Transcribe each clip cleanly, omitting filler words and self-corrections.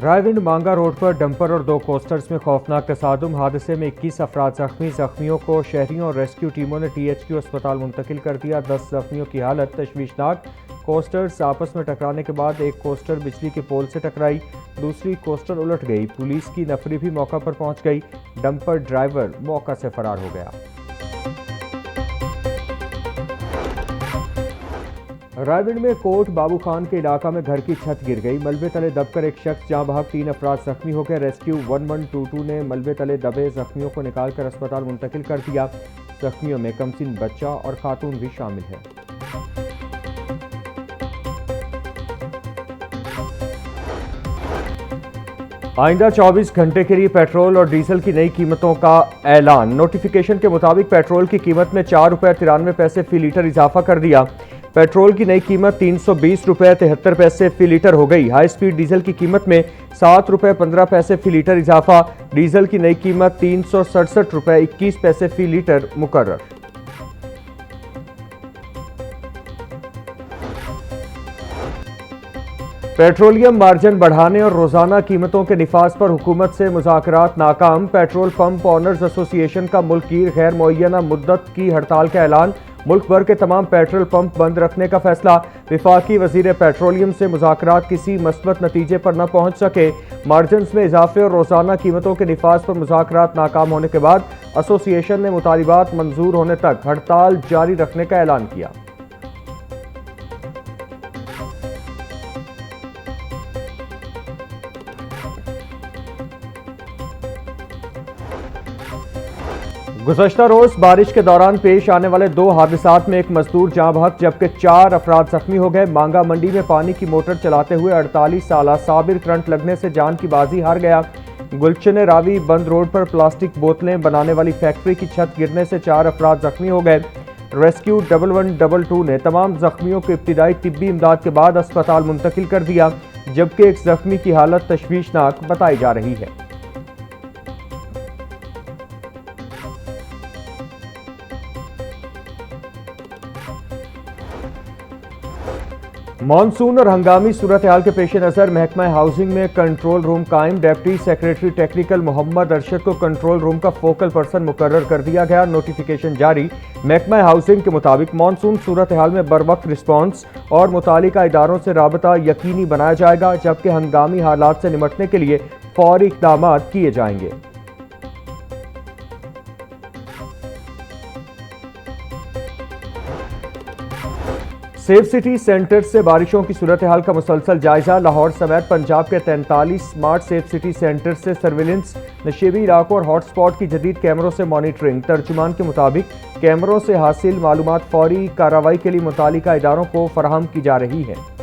रायविंड मांगा रोड पर डंपर और दो कोस्टर्स में खौफनाक तसादुम। हादसे में 21 अफराद जख्मी। जख्मियों को शहरियों और रेस्क्यू टीमों ने THQ अस्पताल मुंतकिल कर दिया। 10 जख्मियों की हालत तशवीशनाक। कोस्टर्स आपस में टकराने के बाद एक कोस्टर बिजली के पोल से टकराई, दूसरी कोस्टर उलट गई। पुलिस की नफरी भी मौका पर पहुंच गई। डंपर ड्राइवर मौका से फरार हो गया। रायविंड में कोट बाबू खान के इलाका में घर की छत गिर गई। मलबे तले दबकर एक शख्स जहां बहाक 3 अफराद जख्मी हो गए। रेस्क्यू 1122 ने मलबे तले दबे जख्मियों को निकालकर अस्पताल मुंतकिल कर दिया। जख्मियों में कमसिन बच्चा और खातून भी शामिल है। आइंदा 24 घंटे के लिए पेट्रोल और डीजल की नई कीमतों का ऐलान। नोटिफिकेशन के मुताबिक पेट्रोल की कीमत में ₹4.93 फी लीटर इजाफा कर दिया। पेट्रोल की नई कीमत ₹320.73 फी लीटर हो गई। हाई स्पीड डीजल की कीमत में ₹7.15 फी लीटर इजाफा। डीजल की नई कीमत ₹367.21 फी लीटर मुकर्रर। पेट्रोलियम मार्जिन बढ़ाने और रोजाना कीमतों के निफाज पर हुकूमत से मुज़ाकरात नाकाम। पेट्रोल पंप ऑनर्स एसोसिएशन का मुल्क की गैर मुअय्यना मुद्दत की हड़ताल का ऐलान। मुल्क भर के तमाम पेट्रोल पंप बंद रखने का फैसला। विफाकी वजीर पेट्रोलियम से मुज़ाकरात किसी मस्बत नतीजे पर न पहुंच सके। मार्जिन में इजाफे और रोजाना कीमतों के निफाज पर मुज़ाकरात नाकाम होने के बाद एसोसिएशन ने मुतालिबात मंजूर होने तक हड़ताल जारी रखने का ऐलान किया। गुज़श्ता रोज बारिश के दौरान पेश आने वाले 2 हादसात में एक मजदूर जाँ बहक जबकि 4 अफराद जख्मी हो गए। मांगा मंडी में पानी की मोटर चलाते हुए 48 साला साबिर करंट लगने से जान की बाजी हार गया। गुलशन रावी बंद रोड पर प्लास्टिक बोतलें बनाने वाली फैक्ट्री की छत गिरने से 4 अफराद जख्मी हो गए। रेस्क्यू 1122 ने तमाम जख्मियों को इब्तिदाई तिब्बी इमदाद के बाद अस्पताल मुंतकिल कर दिया, जबकि एक जख्मी की हालत तशवीशनाक बताई जा रही है। मानसून और हंगामी सूरत हाल के पेश नज़र महकमा हाउसिंग में कंट्रोल रूम कायम। Deputy secretary technical Mohammad Arshad को कंट्रोल रूम का फोकल पर्सन मुकर्रर कर दिया गया। नोटिफिकेशन जारी। महकमा हाउसिंग के मुताबिक मानसून सूरत हाल में बर वक्त रिस्पॉन्स और मुतालिका इदारों से राबता यकीनी बनाया जाएगा, जबकि हंगामी हालात से निपटने के लिए फौरी इक़दाम किए जाएंगे। सेफ सिटी सेंटर से बारिशों की सूरत हाल का मुसलसल जायजा। लाहौर समेत पंजाब के 43 स्मार्ट सेफ सिटी सेंटर से सर्विलेंस, नशेबी इलाकों और हॉटस्पॉट की जदीद कैमरों से मॉनिटरिंग। तर्जुमान के मुताबिक कैमरों से हासिल मालूमात फौरी कार्रवाई के लिए मुतालिका इदारों को फराहम की जा रही है।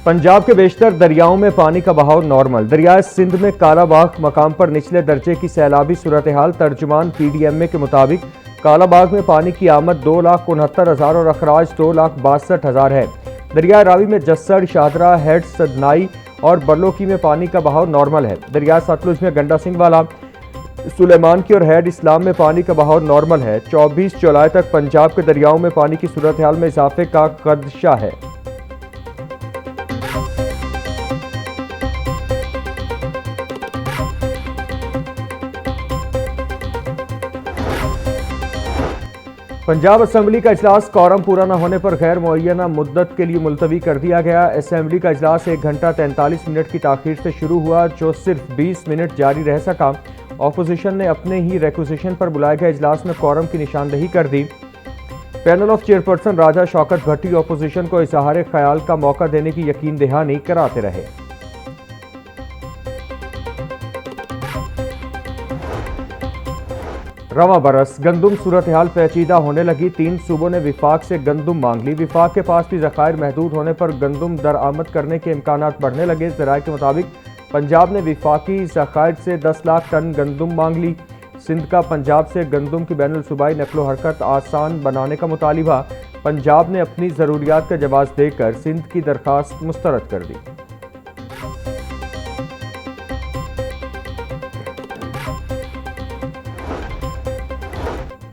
पंजाब के बेशतर दरियाओं में पानी का बहाव नॉर्मल। दरियाए सिंध में कालाबाग मकाम पर निचले दर्जे की सैलाबी सूरत हाल। तर्जुमान PDMA के मुताबिक कालाबाग में पानी की आमद 2,69,000 और अखराज 2,62,000 है। दरिया रावी में जस्सड़, शाहदरा, हेड, सदनाई और बरलोकी में पानी का बहाव नॉर्मल है। दरिया सतलुज में गंडा सिंह वाला, सुलेमान की और हेड इस्लाम में पानी का बहाव नॉर्मल है। 24 जुलाई तक पंजाब के दरियाओं में पानी की सूरत हाल में इजाफे का खदशा है। पंजाब असम्बली का इजलास कौरम पूरा न होने पर गैर मुअय्यना मुद्दत के लिए मुलतवी कर दिया गया। असम्बली का इजलास 1 घंटा 43 मिनट की ताखीर से शुरू हुआ, जो सिर्फ 20 मिनट जारी रह सका। ऑपोजिशन ने अपने ही रिक्वेजिशन पर बुलाए गए इजलास में कौरम की निशानदही कर दी। Panel of chairperson Raja Shaukat Bhatti opposition को इजहार ख्याल का मौका देने की यकीन दहानी कराते रहे। रवा बरस गंदुम सूरत हाल पेचीदा होने लगी। 3 सूबों ने विफाक से गंदुम मांग ली। विफाक के पास भी ज़खायर महदूद होने पर गंदुम दरआमद करने के इम्कानात बढ़ने लगे। ज़राए के मुताबिक पंजाब ने विफाकी ज़खायर से 10 लाख टन गंदुम मांग ली। सिंध का पंजाब से गंदुम की बैनुल सूबाई नकलो हरकत आसान बनाने का मुतालिबा। पंजाब ने अपनी ज़रूरियात का जवाब देकर सिंध की दरख्वास्त मुस्तरद कर दी।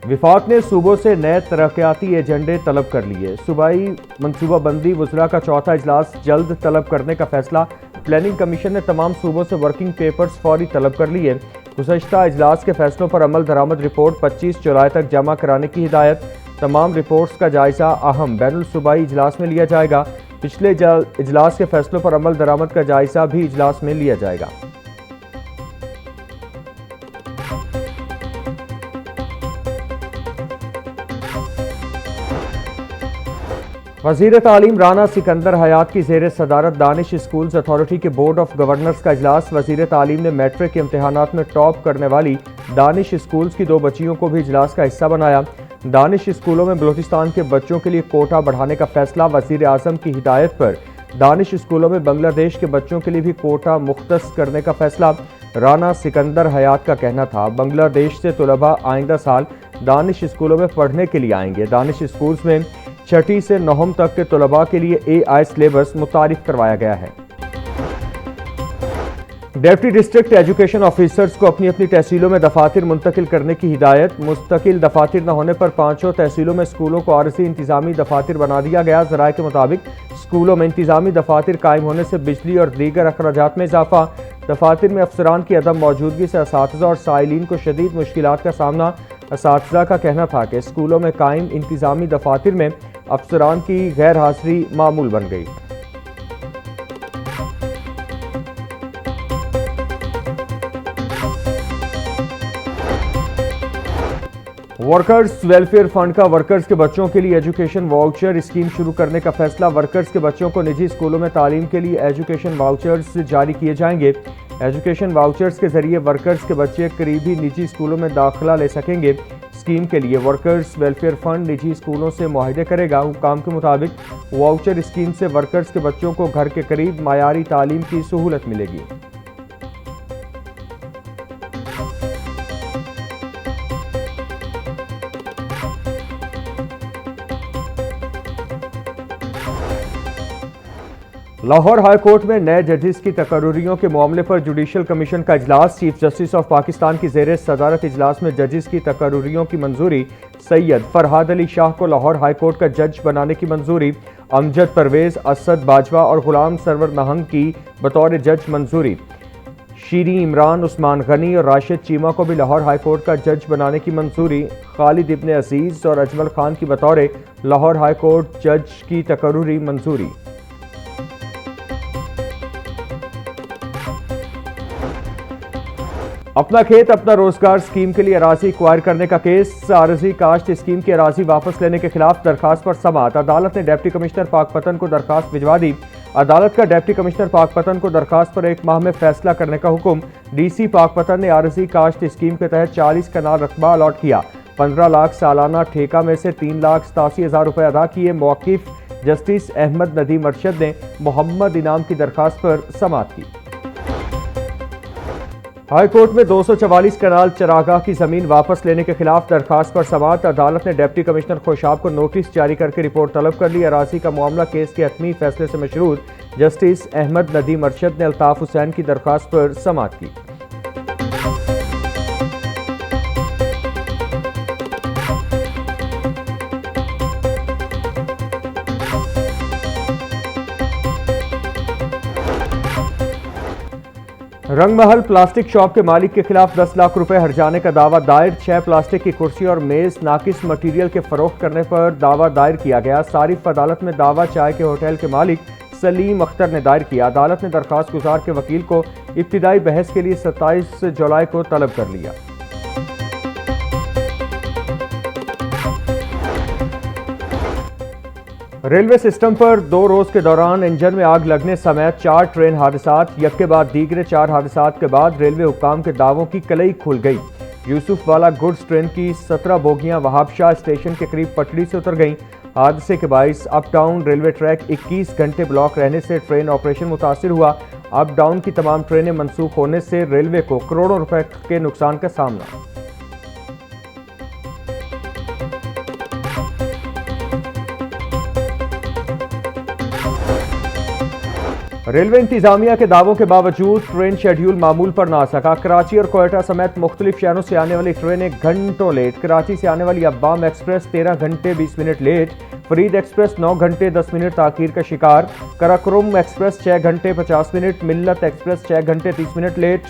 विफाक ने सूबों से नए तरक्याती एजेंडे तलब कर लिए। सूबाई मनसूबाबंदी वज़रा का चौथा इजलास जल्द तलब करने का फैसला। प्लानिंग कमीशन ने तमाम सूबों से वर्किंग पेपर्स फौरी तलब कर लिए। गुज़श्ता इजलास के फैसलों पर अमल दरामद रिपोर्ट 25 जुलाई तक जमा कराने की हिदायत। तमाम रिपोर्ट्स का जायजा अहम बैनुल सूबाई इजलास में लिया जाएगा। पिछले इजलास के फैसलों पर अमल दरामद का जायजा भी इजलास में लिया जाएगा। वज़ीर तालीम राना सिकंदर हयात की ज़ेर सदारत दानिश स्कूल्स अथॉरिटी के बोर्ड ऑफ गवर्नर्स का इजलास। वज़ीर तालीम ने मैट्रिक के इम्तहानात में टॉप करने वाली दानिश स्कूल्स की 2 बच्चियों को भी इजलास का हिस्सा बनाया। दानिश स्कूलों में बलूचिस्तान के बच्चों के लिए कोटा बढ़ाने का फैसला। वज़ीर आज़म की हिदायत पर दानिश स्कूलों में बांग्लादेश के बच्चों के लिए भी कोटा मुख्तस करने का फैसला। राना सिकंदर हयात का कहना था, बांग्लादेश से तलबा आइंदा साल दानिश स्कूलों में पढ़ने के लिए आएंगे। दानिश स्कूल्स में 6ठी से 9वीं तक के तलबा के लिए AI सिलेबस मुतारिफ करवाया गया है। डिप्टी डिस्ट्रिक्ट एजुकेशन ऑफिसर्स को अपनी अपनी तहसीलों में दफातर मुंतकिल करने की हिदायत। मुस्तकिल दफातर न होने पर 5 तहसीलों में स्कूलों को आरजी इंतजामी दफातर बना दिया गया। ज़राए के मुताबिक स्कूलों में इंतजामी दफातर कायम होने से बिजली और दीगर अखराजात में इजाफा। दफातर में अफसरान की अदम मौजूदगी से असातिज़ा और साइलिन को शदीद मुश्किलात का सामना। असातिज़ा का कहना था कि स्कूलों में कायम इंतजामी दफातर में अफसरान की गैर हाजिरी मामूल बन गई। वर्कर्स वेलफेयर फंड का वर्कर्स के बच्चों के लिए एजुकेशन वाउचर स्कीम शुरू करने का फैसला। वर्कर्स के बच्चों को निजी स्कूलों में तालीम के लिए एजुकेशन वाउचर्स जारी किए जाएंगे। एजुकेशन वाउचर्स के जरिए वर्कर्स के बच्चे करीबी निजी स्कूलों में दाखिला ले सकेंगे। स्कीम के लिए वर्कर्स वेलफेयर फंड निजी स्कूलों से मुआहदे करेगा। हुकाम के मुताबिक वाउचर स्कीम से वर्कर्स के बच्चों को घर के करीब मायारी तालीम की सहूलत मिलेगी। लाहौर हाई कोर्ट में नए जजेस की तकर्रुरियों के मामले पर जुडिशल कमीशन का इजलास। चीफ जस्टिस ऑफ पाकिस्तान की ज़ेर सदारत इजलास में जजेस की तकर्रुरियों की मंजूरी। सैयद फरहाद अली शाह को लाहौर हाई कोर्ट का जज बनाने की मंजूरी। अमजद परवेज, असद बाजवा और गुलाम सरवर नहंग की बतौर जज मंजूरी। शीरी इमरान, उस्मान गनी और राशिद चीमा को भी लाहौर हाई कोर्ट का जज बनाने की मंजूरी। खालिद इब्ने अजीज और अजमल खान की बतौर लाहौर हाई कोर्ट जज की तकर्रुरी मंजूरी। अपना खेत अपना रोजगार स्कीम के लिए अराजी एक्वायर करने का केस। आरजी काश्त स्कीम की अराजी वापस लेने के खिलाफ दरखास्त पर समाअत। अदालत ने डिप्टी कमिश्नर पाकपतन को दरखास्त भिजवा दी। अदालत का डिप्टी कमिश्नर पाकपतन को दरखास्त पर 1 माह में फैसला करने का हुक्म। DC पाकपतन ने आरजी काश्त स्कीम के तहत 40 कनाल रकबा अलॉट किया। 15 लाख सालाना ठेका में से 3,87,000 रुपए अदा किए। मौकिफ जस्टिस अहमद नदीम अरशद ने मोहम्मद इनाम की दरखास्त पर समाअत की। हाई कोर्ट में 244 कनाल चरागाह की जमीन वापस लेने के खिलाफ दरखास्त पर समाअत। अदालत ने डिप्टी कमिश्नर खुशाब को नोटिस जारी करके रिपोर्ट तलब कर ली। अराजी का मामला केस के हतमी फैसले से मशरूत। जस्टिस अहमद नदीम अरशद ने अल्ताफ हुसैन की दरखास्त पर समाअत की। रंगमहल प्लास्टिक शॉप के मालिक के खिलाफ 10 लाख रुपए हर्जाने का दावा दायर। 6 प्लास्टिक की कुर्सी और मेज नाकिस मटीरियल के फरोख्त करने पर दावा दायर किया गया। सारिफ अदालत में दावा चाय के होटल के मालिक सलीम अख्तर ने दायर किया। अदालत ने दरखास्त गुजार के वकील को इब्तिदाई बहस के लिए 27 जुलाई को तलब कर लिया। रेलवे सिस्टम पर 2 रोज के दौरान इंजन में आग लगने समेत 4 ट्रेन हादसात। एक के बाद दीगरे 4 हादसात के बाद रेलवे हुक्काम के दावों की कलई खुल गई। यूसुफ वाला गुड्स ट्रेन की 17 बोगियां वहाबशाह स्टेशन के करीब पटड़ी से उतर गईं। हादसे के बाइस अप डाउन रेलवे ट्रैक 21 घंटे ब्लॉक रहने से ट्रेन ऑपरेशन मुतासिर हुआ। अप डाउन की तमाम ट्रेनें मनसूख होने से रेलवे को करोड़ों रुपए के नुकसान का सामना। रेलवे इंतजामिया के दावों के बावजूद ट्रेन शेड्यूल मामूल पर ना आ सका। कराची और कोयटा समेत मुख्तलिफ शहरों से आने वाली ट्रेनें घंटों लेट। कराची से आने वाली अब्बाम एक्सप्रेस 13 घंटे 20 मिनट लेट। फरीद एक्सप्रेस 9 घंटे 10 मिनट ताखीर का शिकार। कराकोरम एक्सप्रेस 6 घंटे 50 मिनट। मिल्लत एक्सप्रेस 6 घंटे 30 मिनट लेट।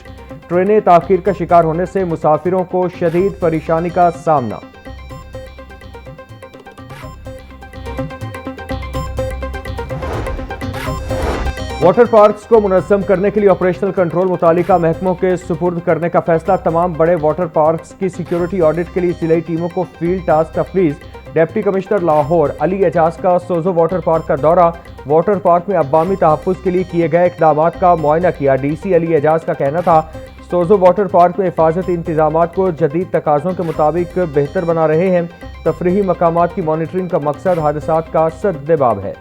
ट्रेनें ताखीर का शिकार होने से मुसाफिरों को शदीद परेशानी का सामना। वाटर पार्क्स को मुनज़्ज़म करने के लिए ऑपरेशनल कंट्रोल मुतालिका महकमों के सुपुर्द करने का फैसला। तमाम बड़े वाटर पार्क्स की सिक्योरिटी ऑडिट के लिए जिलाई टीमों को फील्ड टास्क तफवीज़। डिप्टी कमिश्नर लाहौर अली एजाज का सोजो वाटर पार्क का दौरा। वाटर पार्क में अवामी तहफ़्फ़ुज़ के लिए किए गए इक़दाम का मुआयना किया। DC अली एजाज का कहना था सोजो वाटर पार्क में हिफाजती इंतजामात को जदीद तकाज़ों के मुताबिक बेहतर बना रहे हैं। तफरीही मकामात की मॉनिटरिंग का मकसद हादसात का सद्देबाब है।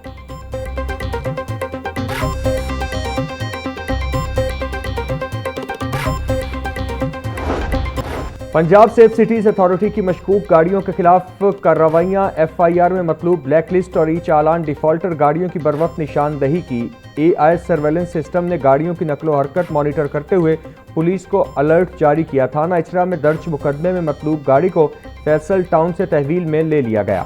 पंजाब सेफ सिटीज अथॉरिटी की मशकूक गाड़ियों के खिलाफ कार्रवाइयां। FIR में मतलूब ब्लैक लिस्ट और चालान। डिफॉल्टर गाड़ियों की बरवक्त निशानदही की। AI सर्वेलेंस सिस्टम ने गाड़ियों की नकलो हरकत मॉनिटर करते हुए पुलिस को अलर्ट जारी किया। थाना इचरा में दर्ज मुकदमे में मतलूब गाड़ी को फैसल टाउन से तहवील में ले लिया गया।